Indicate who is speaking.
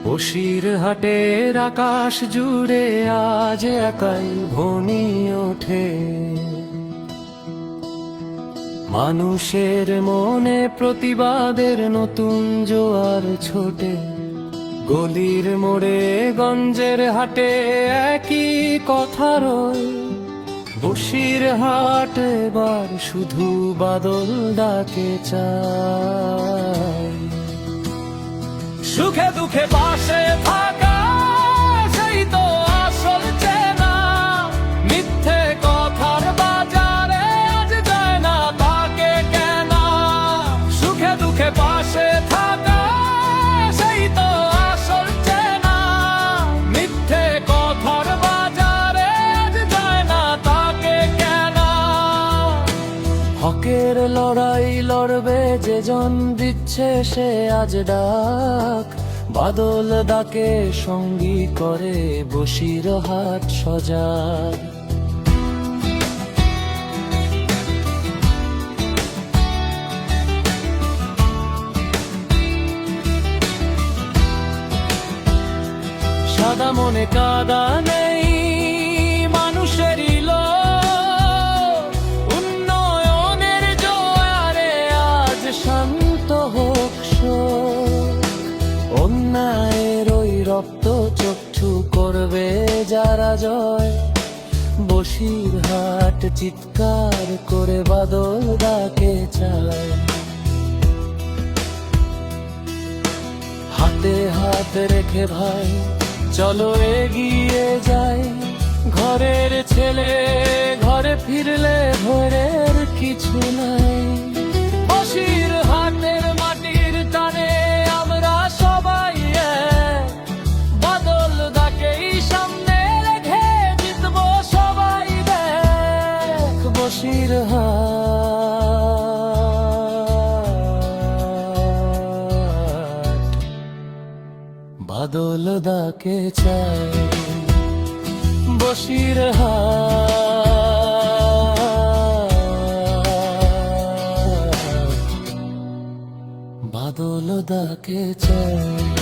Speaker 1: বসিরহাটের আকাশ জুড়ে আজ একাই ধ্বনি ওঠে, মানুষের মনে প্রতিবাদের নতুন জোয়ার ছোটে। গলির মোড়ে গঞ্জের হাটে একই কথা রয়, বসিরহাট এবার শুধু বাদল ডাকে চায়। সুখে দুঃখে পাশে থাকা সেই তো আসল চেনা, মিথ্যে কথার বাজারে আজ যায় না তাকে কেনা। সুখে দুঃখে পাশে থাকা সেই তো আসল চেনা, মিথ্যে কথার বাজারে আজ যায় না তাকে কেনা। হকের লড়াই লড়বে যে জন দিচ্ছে সে আজ ডাক, বাদল ডাকে সঙ্গী করে বসিরহাট সজাগ। সাদা মনে কাদা নেই মানুষেরই লোক, উন্নয়নের জোয়ারে আজ শান্ত হোক শোক। অন্যায়ের ওই রক্ত চক্ষু করবে যারা জয়, বসিরহাট চিৎকার করে বাদল ডাকে চায়। হাতে হাত রেখে ভাই চলো এগিয়ে যাই, ঘরের ছেলে ঘরে ফিরলে ভোরের কিছু নাই। বসিরহাটের মাটির টানে আমরা সবাই এক, বাদল ডাকেই সামনে রেখে জিতবো সবাই দেখ। বসিরহাট বাদল ডাকে চায়, বসিরহাট বাদল ডাকে চায়।